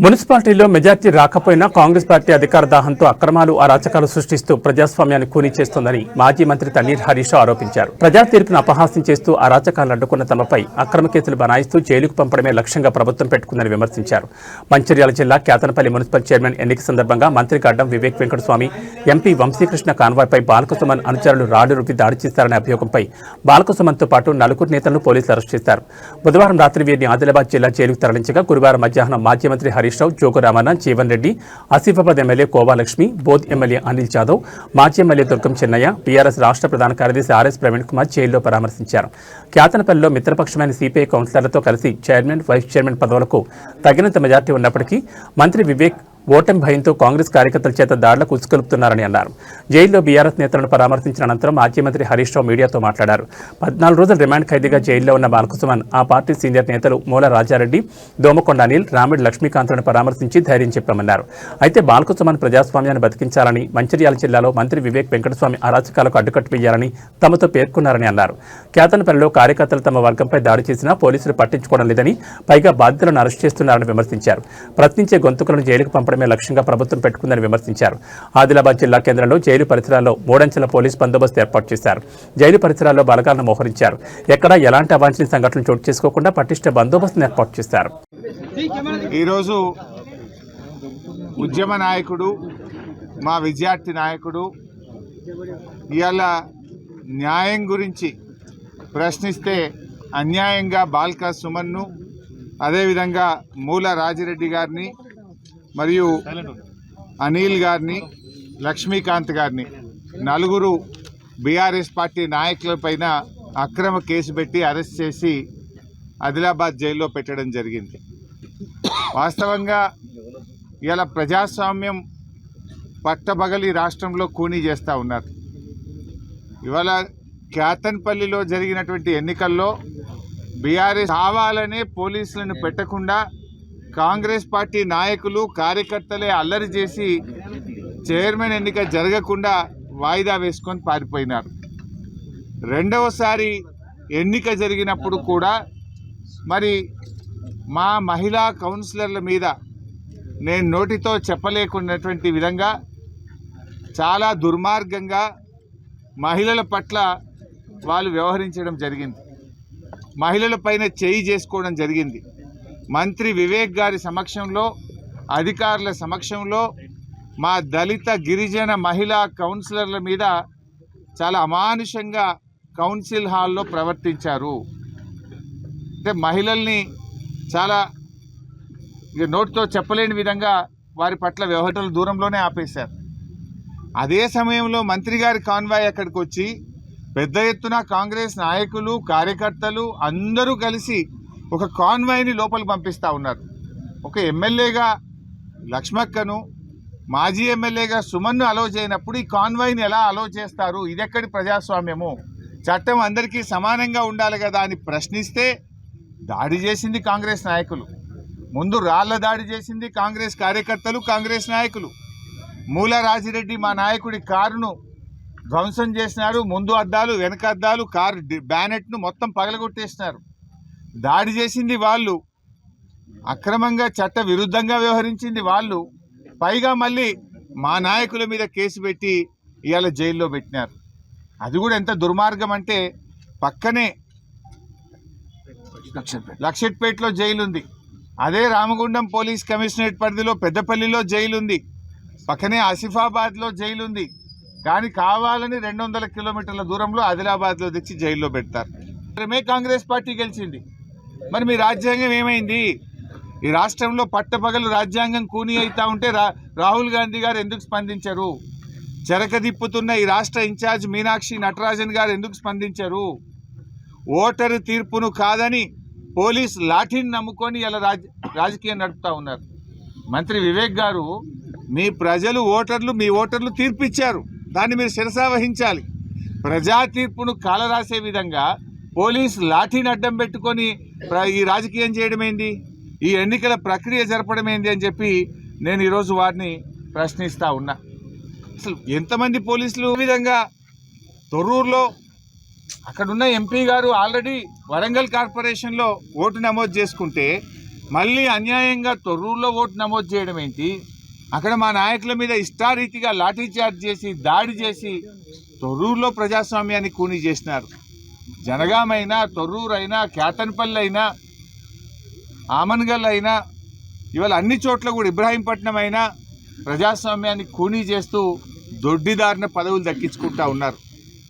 మున్సిపాలిటీలో మెజార్టీ రాకపోయినా కాంగ్రెస్ పార్టీ అధికార దాహంతో అక్రమాలు అరాచకాలు సృష్టిస్తూ ప్రజాస్వామ్యాన్ని కూనీ చేస్తోందని మాజీ మంత్రి తన్నీర్ హరీష్ రావు ఆరోపించారు. ప్రజా తీర్పును అపహాస్యం చేస్తూ అరాచకాలు అడ్డుకున్న తమపై అక్రమ కేసులు బనాయిస్తూ జైలుకు పంపడమే లక్ష్యంగా ప్రభుత్వం పెట్టుకుందని విమర్శించారు. మంచిర్యాల జిల్లా కేతనపల్లి మున్సిపల్ చైర్మన్ ఎన్నిక సందర్భంగా మంత్రి గడ్డం వివేక్ వెంకటస్వామి, ఎంపీ వంశీకృష్ణ కాన్వాయ్పై బాలకసుమన్ అనుచరులు రాళ్లు రుపి దాడి చేశారనే అభియోగంపై బాలకసుమన్తో పాటు నలుగురు నేతలను పోలీసులు అరెస్ట్ చేశారు. బుధవారం రాత్రి వీరిని ఆదిలాబాద్ జిల్లా జైలుకు తరలించగా గురువారం మధ్యాహ్నం మాజీ మంత్రి హరీష్ రావు, జోగు రామన్న, జీవన్ రెడ్డి, ఆసిఫాబాద్ ఎమ్మెల్యే కోవాలక్ష్మి, బోధ్ ఎమ్మెల్యే అనిల్ జాదవ్, మాజీ ఎమ్మెల్యే దుర్గం చెన్నయ్య, టీఆర్ఎస్ రాష్ట్ర ప్రధాన కార్యదర్శి ఆర్ఎస్ ప్రవీణ్ కుమార్ జైల్లో పరామర్శించారు. కేతనపల్లిలో మిత్రపక్షమైన సిపిఐ కౌన్సిలర్లతో కలిసి చైర్మన్, వైస్ చైర్మన్ పదవులకు తగినంత మెజార్టీ ఉన్నప్పటికీ మంత్రి వివేక్ ఓటమి భయంతో కాంగ్రెస్ కార్యకర్తల చేత దాడులకు ఉసుకొలుపుతున్నారని అన్నారు. జైల్లో బీఆర్ఎస్ నేతలను పరామర్శించిన అనంతరం మాజీ మంత్రి హరీష్ రావు మీడియాతో మాట్లాడారు. 14 రోజులు రిమాండ్ ఖైదీగా జైల్లో ఉన్న బాలకసుమన్ ఆ పార్టీ సీనియర్ నేతలు మూల రాజారెడ్డి, దోమకొండ అనిల్, రామిడి లక్ష్మీకాంత్లను పరామర్శించి ధైర్యం చెప్పామన్నారు. అయితే బాలకసుమన్ ప్రజాస్వామ్యాన్ని బతికించాలని, మంచిర్యాల జిల్లాలో మంత్రి వివేక్ వెంకటస్వామి అరాచకాలకు అడ్డుకట్టు వేయాలని తమతో పేర్కొన్నారని అన్నారు. కేతనపల్లిలో కార్యకర్తలు తమ వర్గంపై దాడి చేసినా పోలీసులు పట్టించుకోవడం లేదని, పైగా బాధితులను అరెస్ట్ చేస్తున్నారని విమర్శించారు. ప్రశ్నించే గొంతుకులను జైలుకు పంపడమే లక్ష్యంగా ప్రభుత్వం పెట్టుకుందని విమర్శించారు. ఆదిలాబాద్ జిల్లా కేంద్రంలో జైలు పరిసరాల్లో 3 అంచెల పోలీస్ బందోబస్తు ఏర్పాటు చేశారు. జైలు పరిసరాల్లో బలగాలను మోహరించారు. ఎక్కడా ఎలాంటి అవాంఛనీయ సంఘటనలు చోటు చేసుకోకుండా పటిష్ట బందోబస్తును ఏర్పాటు చేశారు. ఈరోజు ఉద్యమ నాయకుడు, మా విద్యార్థి నాయకుడు ఇవాళ న్యాయం గురించి ప్రశ్నిస్తే అన్యాయంగా బాల్కా సుమన్ను, అదేవిధంగా మూల రాజిరెడ్డి గారిని, మరియు అనిల్ గారిని, లక్ష్మీకాంత్ గారిని, నలుగురు బీఆర్ఎస్ పార్టీ నాయకులపైన అక్రమ కేసు పెట్టి అరెస్ట్ చేసి ఆదిలాబాద్ జైల్లో పెట్టడం జరిగింది. వాస్తవంగా ఇలా ప్రజాస్వామ్యం పట్టబగలి రాష్ట్రంలో కూనీ చేస్తూ ఉన్నారు. ఇవాళ కేతన్పల్లిలో జరిగినటువంటి ఎన్నికల్లో బీఆర్ఎస్ కావాలనే పోలీసులను పెట్టకుండా కాంగ్రెస్ పార్టీ నాయకులు, కార్యకర్తలే అల్లరి చేసి చైర్మన్ ఎన్నిక జరగకుండా వాయిదా వేసుకొని పారిపోయినారు. రెండవసారి ఎన్నిక జరిగినప్పుడు కూడా మరి మా మహిళా కౌన్సిలర్ల మీద నేను నోటితో చెప్పలేకున్నటువంటి విధంగా చాలా దుర్మార్గంగా మహిళల పట్ల వాళ్ళు వ్యవహరించడం జరిగింది. మహిళల పైన చేయి చేసుకోవడం జరిగింది. మంత్రి వివేక్ గారి సమక్షంలో, అధికారుల సమక్షంలో మా దళిత గిరిజన మహిళా కౌన్సిలర్ల మీద చాలా అమానుషంగా కౌన్సిల్ హాల్లో ప్రవర్తించారు. అంటే మహిళల్ని చాలా నోటితో చెప్పలేని విధంగా వారి పట్ల వ్యవహారాలు దూరంలోనే ఆపేశారు. అదే సమయంలో మంత్రి గారి కాన్వాయ్ అక్కడికి వచ్చి పెద్ద ఎత్తున కాంగ్రెస్ నాయకులు, కార్యకర్తలు అందరూ కలిసి ఒక కాన్వాయ్ని లోపలికి పంపిస్తూ ఉన్నారు. ఒక ఎమ్మెల్యేగా లక్ష్మక్కను, మాజీ ఎమ్మెల్యేగా సుమన్ను అలో చేయనప్పుడు ఈ కాన్వాయ్ని ఎలా అలో చేస్తారు? ఇదెక్కడి ప్రజాస్వామ్యము? చట్టం అందరికీ సమానంగా ఉండాలి కదా అని ప్రశ్నిస్తే దాడి చేసింది కాంగ్రెస్ నాయకులు. ముందు రాళ్ల దాడి చేసింది కాంగ్రెస్ కార్యకర్తలు, కాంగ్రెస్ నాయకులు. మూల రాజిరెడ్డి మా నాయకుడి కారును ధ్వంసం చేసినారు. ముందు అద్దాలు, వెనక అద్దాలు, కారు బ్యానెట్ను మొత్తం పగలగొట్టేసినారు. దాడి చేసింది వాళ్ళు, అక్రమంగా చట్ట విరుద్ధంగా వ్యవహరించింది వాళ్ళు. పైగా మళ్ళీ మా నాయకుల మీద కేసు పెట్టి ఇవాళ జైల్లో పెట్టినారు. అది కూడా ఎంత దుర్మార్గం అంటే పక్కనే లక్షట్పేటలో జైలు ఉంది, అదే రామగుండం పోలీస్ కమిషనరేట్ పరిధిలో పెద్దపల్లిలో జైలు ఉంది, పక్కనే ఆసిఫాబాద్లో జైలు ఉంది. కానీ కావాలని 200 కిలోమీటర్ల దూరంలో ఆదిలాబాద్లో తెచ్చి జైల్లో పెడతారు. కాంగ్రెస్ పార్టీ గెలిచింది. మరి మీ రాజ్యాంగం ఏమైంది? ఈ రాష్ట్రంలో పట్టపగలు రాజ్యాంగం కూనీ అవుతా ఉంటే రాహుల్ గాంధీ గారు ఎందుకు స్పందించరు? చెరకదిప్పుతున్న ఈ రాష్ట్ర ఇన్ఛార్జ్ మీనాక్షి నటరాజన్ గారు ఎందుకు స్పందించరు? ఓటరు తీర్పును కాదని పోలీస్ లాఠీని నమ్ముకొని ఇలా రాజకీయం నడుపుతూ ఉన్నారు. మంత్రి వివేక్ గారు, మీ ప్రజలు ఓటర్లు, మీ ఓటర్లు తీర్పు ఇచ్చారు, దాన్ని మీరు శిరసా వహించాలి. ప్రజా తీర్పును కాలరాసే విధంగా పోలీసు లాఠీని అడ్డం పెట్టుకొని ఈ రాజకీయం చేయడం ఏంది? ఈ ఎన్నికల ప్రక్రియ జరపడం ఏంది అని చెప్పి నేను ఈరోజు వారిని ప్రశ్నిస్తూ ఉన్నా. అసలు ఎంతమంది పోలీసులు ఈ విధంగా తొర్రూరులో అక్కడున్న ఎంపీ గారు ఆల్రెడీ వరంగల్ కార్పొరేషన్లో ఓటు నమోదు చేసుకుంటే మళ్ళీ అన్యాయంగా తొర్రూరులో ఓటు నమోదు చేయడం ఏంటి? అక్కడ మా నాయకుల మీద ఇష్టారీతిగా లాఠీచార్జ్ చేసి దాడి చేసి తొర్రూరులో ప్రజాస్వామ్యాన్ని కూనీ చేసినారు. జనగామైనా, తొర్రూరు అయినా, కేతన్పల్లి అయినా, ఆమన్గల్ అయినా, ఇవాళ అన్ని చోట్ల కూడా ఇబ్రాహీంపట్నం అయినా ప్రజాస్వామ్యాన్ని కూనీ చేస్తూ దొడ్డిదారిన పదవులు దక్కించుకుంటా ఉన్నారు.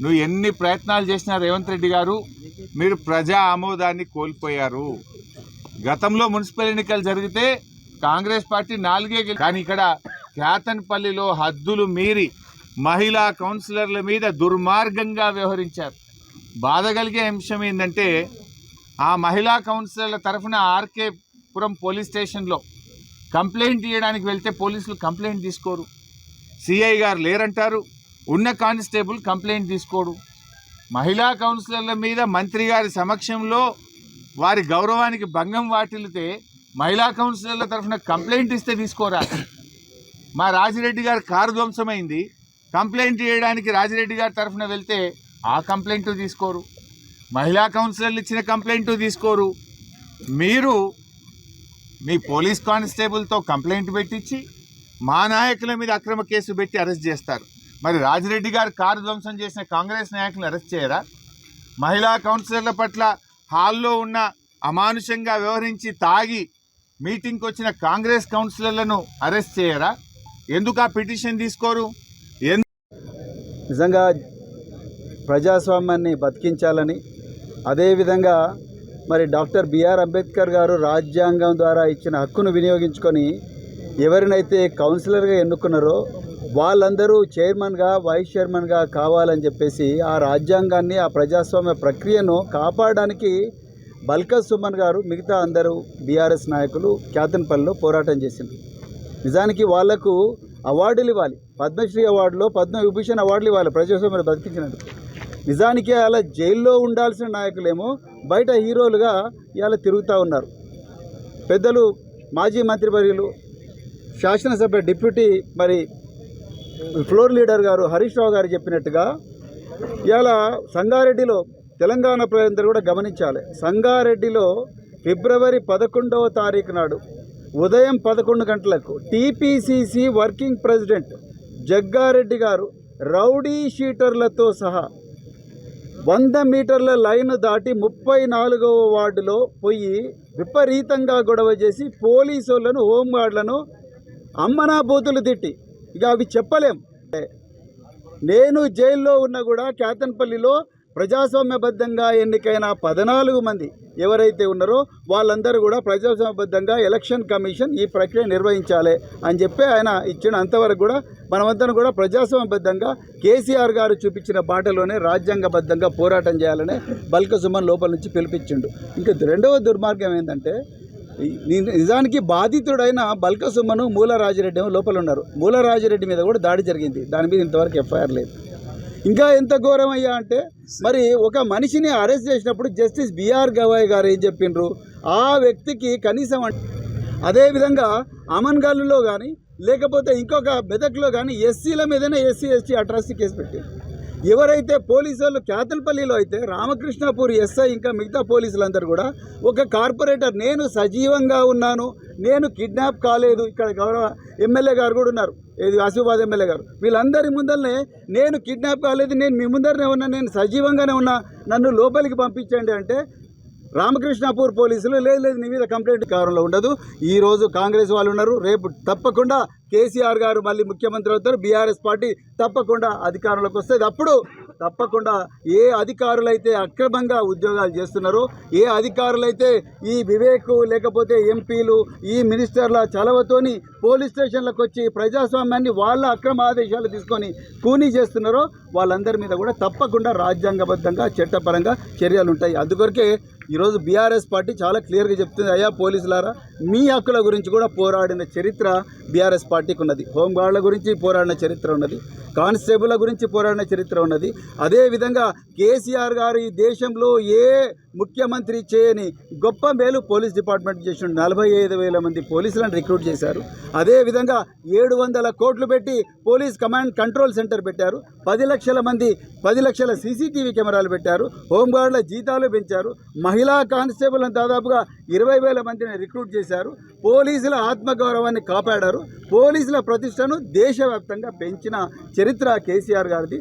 నువ్వు ఎన్ని ప్రయత్నాలు చేసినా రేవంత్ రెడ్డి గారు, మీరు ప్రజా ఆమోదాన్ని కోల్పోయారు. గతంలో మున్సిపల్ ఎన్నికలు జరిగితే కాంగ్రెస్ పార్టీ 4 కానీ ఇక్కడ కేతన్పల్లిలో హద్దులు మీరి మహిళా కౌన్సిలర్ల మీద దుర్మార్గంగా వ్యవహరించారు. బాధ కలిగే అంశం ఏంటంటే ఆ మహిళా కౌన్సిలర్ల తరఫున ఆర్కే పురం పోలీస్ స్టేషన్లో కంప్లైంట్ ఇవ్వడానికి వెళ్తే పోలీసులు కంప్లైంట్ తీసుకోరు. సిఐ గారు లేరంటారు, ఉన్న కానిస్టేబుల్ కంప్లైంట్ తీసుకోడు. మహిళా కౌన్సిలర్ల మీద మంత్రి గారి సమక్షంలో వారి గౌరవానికి భంగం వాటిల్లితే మహిళా కౌన్సిలర్ల తరఫున కంప్లైంట్ ఇస్తే తీసుకోరా. మా రాజిరెడ్డి గారి కారు ధ్వంసమైంది, కంప్లైంట్ చేయడానికి రాజిరెడ్డి గారి తరఫున వెళ్తే ఆ కంప్లైంట్ తీసుకోరు. మహిళా కౌన్సిలర్లు ఇచ్చిన కంప్లైంట్ తీసుకోరు. మీరు మీ పోలీస్ కానిస్టేబుల్తో కంప్లైంట్ పెట్టించి మా నాయకుల మీద అక్రమ కేసు పెట్టి అరెస్ట్ చేస్తారు. మరి రాజిరెడ్డి గారు కారు ధ్వంసం చేసిన కాంగ్రెస్ నాయకులను అరెస్ట్ చేయరా? మహిళా కౌన్సిలర్ల పట్ల హాల్లో ఉన్న అమానుషంగా వ్యవహరించి తాగి మీటింగ్కి వచ్చిన కాంగ్రెస్ కౌన్సిలర్లను అరెస్ట్ చేయరా? ఎందుకు ఆ పిటిషన్ తీసుకోరు? నిజంగా ప్రజాస్వామ్యాన్ని బతికించాలని, అదేవిధంగా మరి డాక్టర్ బిఆర్ అంబేద్కర్ గారు రాజ్యాంగం ద్వారా ఇచ్చిన హక్కును వినియోగించుకొని ఎవరినైతే కౌన్సిలర్గా ఎన్నుకున్నారో వాళ్ళందరూ చైర్మన్గా, వైస్ చైర్మన్గా కావాలని చెప్పేసి ఆ రాజ్యాంగాన్ని, ఆ ప్రజాస్వామ్య ప్రక్రియను కాపాడడానికి బల్కా సుమన్ గారు, మిగతా అందరూ బీఆర్ఎస్ నాయకులు కేతన్పల్లిలో పోరాటం చేసింది. నిజానికి వాళ్లకు అవార్డులు ఇవ్వాలి, పద్మశ్రీ అవార్డులో పద్మవిభూషణ్ అవార్డులు ఇవ్వాలి ప్రజాస్వామ్యాన్ని బతికించినందుకు. నిజానికి అలా జైల్లో ఉండాల్సిన నాయకులేమో బయట హీరోలుగా ఇలా తిరుగుతూ ఉన్నారు. పెద్దలు మాజీ మంత్రివర్యులు, శాసనసభ డిప్యూటీ మరి ఫ్లోర్ లీడర్ గారు హరీష్ రావు గారు చెప్పినట్టుగా ఇలా సంగారెడ్డిలో తెలంగాణ ప్రజలందరూ కూడా గమనించాలి. సంగారెడ్డిలో ఫిబ్రవరి 11వ తారీఖు నాడు ఉదయం 11 గంటలకు టీపీసీసీ వర్కింగ్ ప్రెసిడెంట్ జగ్గారెడ్డి గారు రౌడీ షీటర్లతో సహా 100 మీటర్ల లైన్ దాటి 34వ వార్డులో పోయి విపరీతంగా గొడవ చేసి పోలీసులను, హోంగార్డులను అమ్మనా బూతులు తిట్టి, ఇక అవి చెప్పలేం. నేను జైల్లో ఉన్నా కూడా కేతన్పల్లిలో ప్రజాస్వామ్యబద్ధంగా ఎన్నికైన 14 మంది ఎవరైతే ఉన్నారో వాళ్ళందరూ కూడా ప్రజాస్వామ్యబద్ధంగా ఎలక్షన్ కమిషన్ ఈ ప్రక్రియ నిర్వహించాలి అని చెప్పి ఆయన ఇచ్చిన అంతవరకు కూడా మనమందరం కూడా ప్రజాస్వామ్యబద్ధంగా కేసీఆర్ గారు చూపించిన బాటలోనే రాజ్యాంగబద్ధంగా పోరాటం చేయాలని బల్కా సుమన్ లోపల నుంచి పిలిపించిండు. ఇంకా రెండవ దుర్మార్గం ఏంటంటే నిజానికి బాధితుడైన బల్కా సుమను, మూల రాజిరెడ్డి ఏమో లోపల ఉన్నారు. మూల రాజిరెడ్డి మీద కూడా దాడి జరిగింది, దాని మీద ఇంతవరకు ఎఫ్ఐఆర్ లేదు. ఇంకా ఎంత ఘోరం అయ్యా అంటే మరి ఒక మనిషిని అరెస్ట్ చేసినప్పుడు జస్టిస్ బిఆర్ గవాయ్ గారు ఏం చెప్పిండ్రు, ఆ వ్యక్తికి కనీసం అదేవిధంగా అమన్గల్లో కానీ లేకపోతే ఇంకొక మెదక్లో కానీ ఎస్సీల మీదనే ఎస్సీ ఎస్టీ అట్రాసిటీ కేసు పెట్టారు. ఎవరైతే పోలీసు వాళ్ళు కేతన్పల్లిలో అయితే రామకృష్ణపూర్ ఎస్ఐ ఇంకా మిగతా పోలీసులందరూ కూడా ఒక కార్పొరేటర్, నేను సజీవంగా ఉన్నాను, నేను కిడ్నాప్ కాలేదు, ఇక్కడ గౌరవ ఎమ్మెల్యే గారు కూడా ఉన్నారు, ఇది ఆసిఫాబాద్ ఎమ్మెల్యే గారు, వీళ్ళందరి ముందరనే నేను కిడ్నాప్ కాలేదు, నేను మీ ముందరనే ఉన్నా, నేను సజీవంగానే ఉన్నా, నన్ను లోపలికి పంపించండి అంటే రామకృష్ణపూర్ పోలీసులు లేదు నీ మీద కంప్లైంట్ కారంలో ఉండదు. ఈరోజు కాంగ్రెస్ వాళ్ళు ఉన్నారు, రేపు తప్పకుండా కేసీఆర్ గారు మళ్ళీ ముఖ్యమంత్రి అవుతారు, బీఆర్ఎస్ పార్టీ తప్పకుండా అధికారంలోకి వస్తుంది. అప్పుడు తప్పకుండా ఏ అధికారులైతే అక్రమంగా ఉద్యోగాలు చేస్తున్నారో, ఏ అధికారులైతే ఈ వివేక్ లేకపోతే ఎంపీలు ఈ మినిస్టర్ల చలవతోని పోలీస్ స్టేషన్లకు వచ్చి ప్రజాస్వామ్యాన్ని వాళ్ళ అక్రమ ఆదేశాలు తీసుకొని కూనీ చేస్తున్నారో వాళ్ళందరి మీద కూడా తప్పకుండా రాజ్యాంగబద్ధంగా చట్టపరంగా చర్యలు ఉంటాయి. అందుకొరకే ఈరోజు బీఆర్ఎస్ పార్టీ చాలా క్లియర్గా చెప్తుంది, అయ్యా పోలీసులారా, మీ హక్కుల గురించి కూడా పోరాడిన చరిత్ర బీఆర్ఎస్ పార్టీకి ఉన్నది, హోంగార్డుల గురించి పోరాడిన చరిత్ర ఉన్నది. కానిస్టేబుల్ గురించి పోరాడిన చరిత్ర ఉన్నది. అదేవిధంగా కేసీఆర్ గారు ఈ దేశంలో ఏ ముఖ్యమంత్రి చేయని గొప్ప మేలు పోలీస్ డిపార్ట్మెంట్ చేసిన 45,000 మంది పోలీసులను రిక్రూట్ చేశారు. అదేవిధంగా 700 కోట్లు పెట్టి పోలీస్ కమాండ్ కంట్రోల్ సెంటర్ పెట్టారు. 10 లక్షల సీసీటీవీ కెమెరాలు పెట్టారు. హోంగార్డుల జీతాలు పెంచారు. మహిళా కానిస్టేబుల్ని దాదాపుగా 20,000 మందిని రిక్రూట్ చేశారు. పోలీసుల ఆత్మగౌరవాన్ని కాపాడారు. పోలీసుల ప్రతిష్టను దేశవ్యాప్తంగా పెంచిన చరిత్ర కేసీఆర్ గారిది.